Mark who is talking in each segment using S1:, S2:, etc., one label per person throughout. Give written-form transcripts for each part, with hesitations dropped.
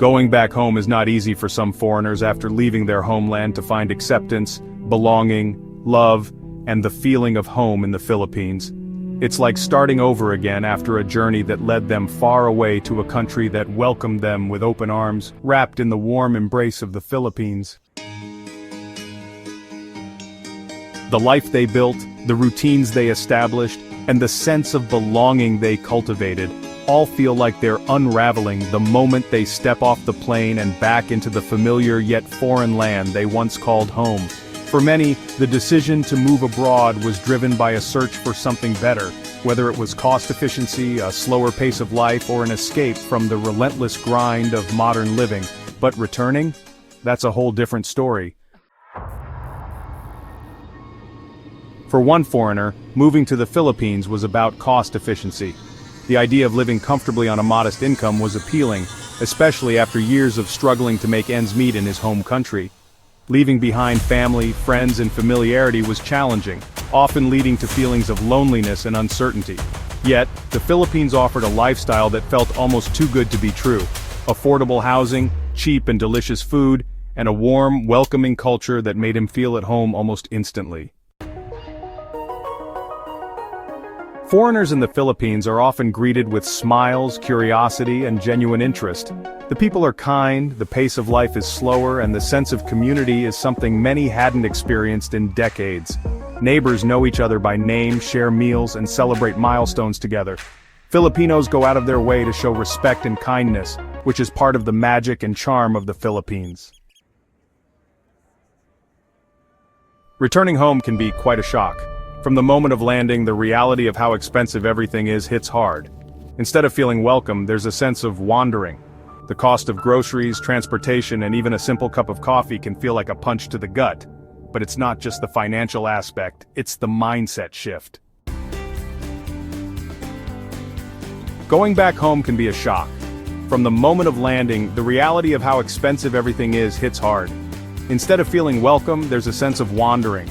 S1: Going back home is not easy for some foreigners after leaving their homeland to find acceptance, belonging, love, and the feeling of home in the Philippines. It's like starting over again after a journey that led them far away to a country that welcomed them with open arms, wrapped in the warm embrace of the Philippines. The life they built, the routines they established, and the sense of belonging they cultivated all feel like they're unraveling the moment they step off the plane and back into the familiar yet foreign land they once called home. For many, the decision to move abroad was driven by a search for something better, whether it was cost efficiency, a slower pace of life, or an escape from the relentless grind of modern living. But returning? That's a whole different story. For one foreigner, moving to the Philippines was about cost efficiency. The idea of living comfortably on a modest income was appealing, especially after years of struggling to make ends meet in his home country. Leaving behind family, friends, and familiarity was challenging, often leading to feelings of loneliness and uncertainty. Yet, the Philippines offered a lifestyle that felt almost too good to be true. Affordable housing, cheap and delicious food, and a warm, welcoming culture that made him feel at home almost instantly. Foreigners in the Philippines are often greeted with smiles, curiosity, and genuine interest. The people are kind, the pace of life is slower, and the sense of community is something many hadn't experienced in decades. Neighbors know each other by name, share meals, and celebrate milestones together. Filipinos go out of their way to show respect and kindness, which is part of the magic and charm of the Philippines. Returning home can be quite a shock. From the moment of landing, the reality of how expensive everything is hits hard. Instead of feeling welcome, there's a sense of wandering. The cost of groceries, transportation, and even a simple cup of coffee can feel like a punch to the gut. But it's not just the financial aspect, it's the mindset shift. Going back home can be a shock. From the moment of landing, the reality of how expensive everything is hits hard. Instead of feeling welcome, there's a sense of wandering.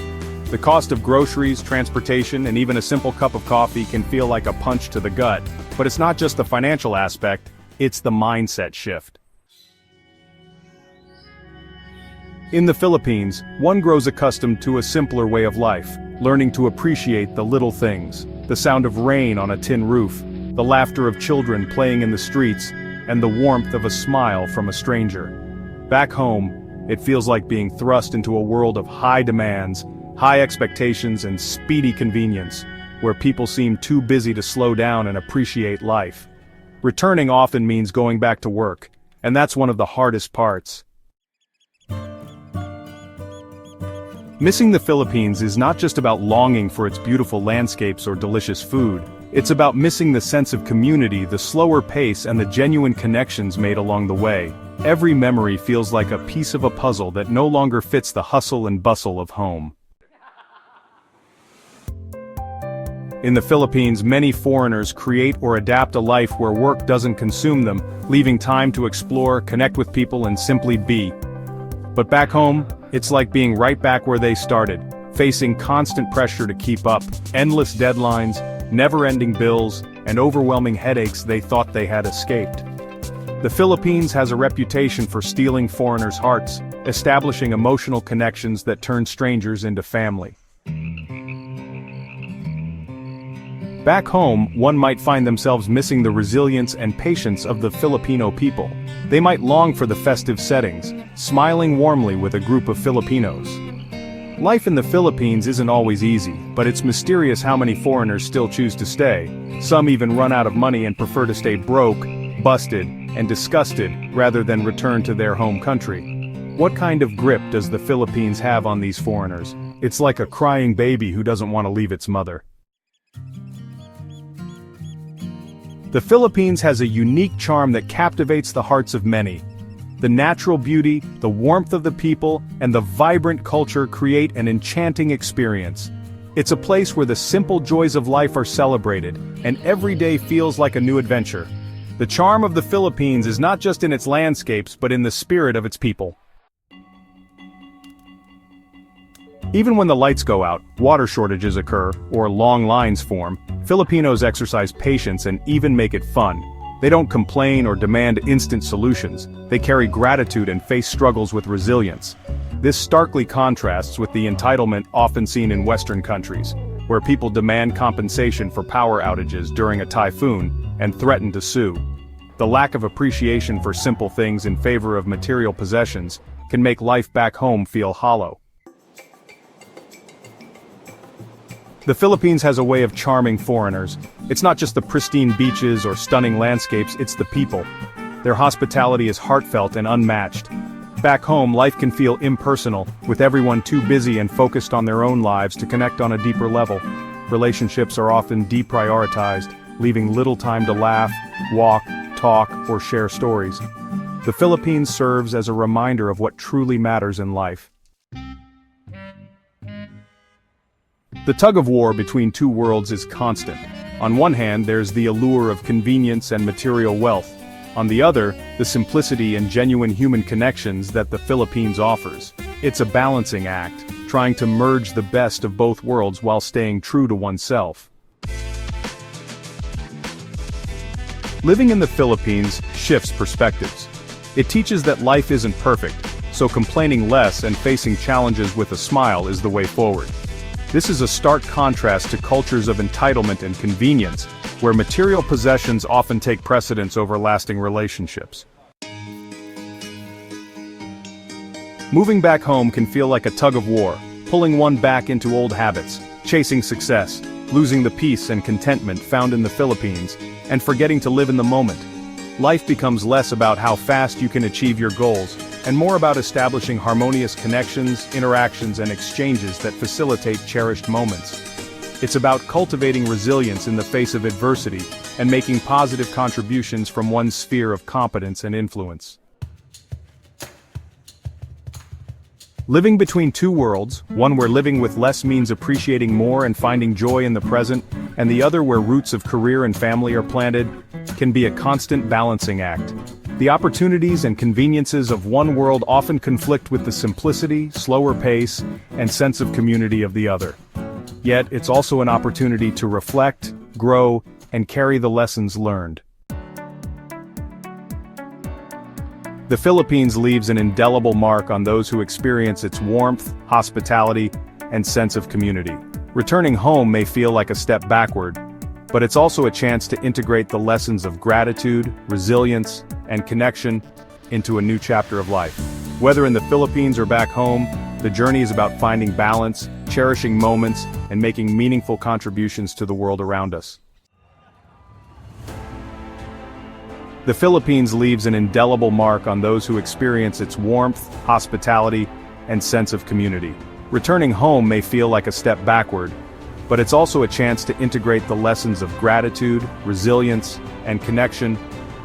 S1: The cost of groceries, transportation, and even a simple cup of coffee can feel like a punch to the gut. But it's not just the financial aspect, it's the mindset shift. In the Philippines, one grows accustomed to a simpler way of life, learning to appreciate the little things, the sound of rain on a tin roof, the laughter of children playing in the streets, and the warmth of a smile from a stranger. Back home, it feels like being thrust into a world of high demands, high expectations, and speedy convenience, where people seem too busy to slow down and appreciate life. Returning often means going back to work, and that's one of the hardest parts. Missing the Philippines is not just about longing for its beautiful landscapes or delicious food. It's about missing the sense of community, the slower pace, and the genuine connections made along the way. Every memory feels like a piece of a puzzle that no longer fits the hustle and bustle of home. In the Philippines, many foreigners create or adapt a life where work doesn't consume them, leaving time to explore, connect with people, and simply be. But back home, it's like being right back where they started, facing constant pressure to keep up, endless deadlines, never-ending bills, and overwhelming headaches they thought they had escaped. The Philippines has a reputation for stealing foreigners' hearts, establishing emotional connections that turn strangers into family. Back home, one might find themselves missing the resilience and patience of the Filipino people. They might long for the festive settings, smiling warmly with a group of Filipinos. Life in the Philippines isn't always easy, but it's mysterious how many foreigners still choose to stay. Some even run out of money and prefer to stay broke, busted, and disgusted rather than return to their home country. What kind of grip does the Philippines have on these foreigners? It's like a crying baby who doesn't want to leave its mother. The Philippines has a unique charm that captivates the hearts of many. The natural beauty, the warmth of the people, and the vibrant culture create an enchanting experience. It's a place where the simple joys of life are celebrated, and every day feels like a new adventure. The charm of the Philippines is not just in its landscapes but in the spirit of its people. Even when the lights go out, water shortages occur, or long lines form, Filipinos exercise patience and even make it fun. They don't complain or demand instant solutions, they carry gratitude and face struggles with resilience. This starkly contrasts with the entitlement often seen in Western countries, where people demand compensation for power outages during a typhoon and threaten to sue. The lack of appreciation for simple things in favor of material possessions can make life back home feel hollow. The Philippines has a way of charming foreigners. It's not just the pristine beaches or stunning landscapes, it's the people. Their hospitality is heartfelt and unmatched. Back home, life can feel impersonal, with everyone too busy and focused on their own lives to connect on a deeper level. Relationships are often deprioritized, leaving little time to laugh, walk, talk, or share stories. The Philippines serves as a reminder of what truly matters in life. The tug-of-war between two worlds is constant. On one hand, there's the allure of convenience and material wealth. On the other, the simplicity and genuine human connections that the Philippines offers. It's a balancing act, trying to merge the best of both worlds while staying true to oneself. Living in the Philippines shifts perspectives. It teaches that life isn't perfect, so complaining less and facing challenges with a smile is the way forward. This is a stark contrast to cultures of entitlement and convenience, where material possessions often take precedence over lasting relationships. Moving back home can feel like a tug-of-war, pulling one back into old habits, chasing success, losing the peace and contentment found in the Philippines, and forgetting to live in the moment. Life becomes less about how fast you can achieve your goals, and more about establishing harmonious connections, interactions, and exchanges that facilitate cherished moments. It's about cultivating resilience in the face of adversity, and making positive contributions from one's sphere of competence and influence. Living between two worlds, one where living with less means appreciating more and finding joy in the present, and the other where roots of career and family are planted, can be a constant balancing act. The opportunities and conveniences of one world often conflict with the simplicity, slower pace, and sense of community of the other. Yet, it's also an opportunity to reflect, grow, and carry the lessons learned. The Philippines leaves an indelible mark on those who experience its warmth, hospitality, and sense of community. Returning home may feel like a step backward, but it's also a chance to integrate the lessons of gratitude, resilience, and connection into a new chapter of life. Whether in the Philippines or back home, the journey is about finding balance, cherishing moments, and making meaningful contributions to the world around us. The Philippines leaves an indelible mark on those who experience its warmth, hospitality, and sense of community. Returning home may feel like a step backward, but it's also a chance to integrate the lessons of gratitude, resilience, and connection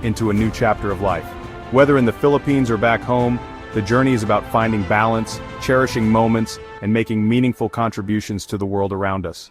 S1: into a new chapter of life. Whether in the Philippines or back home, the journey is about finding balance, cherishing moments, and making meaningful contributions to the world around us.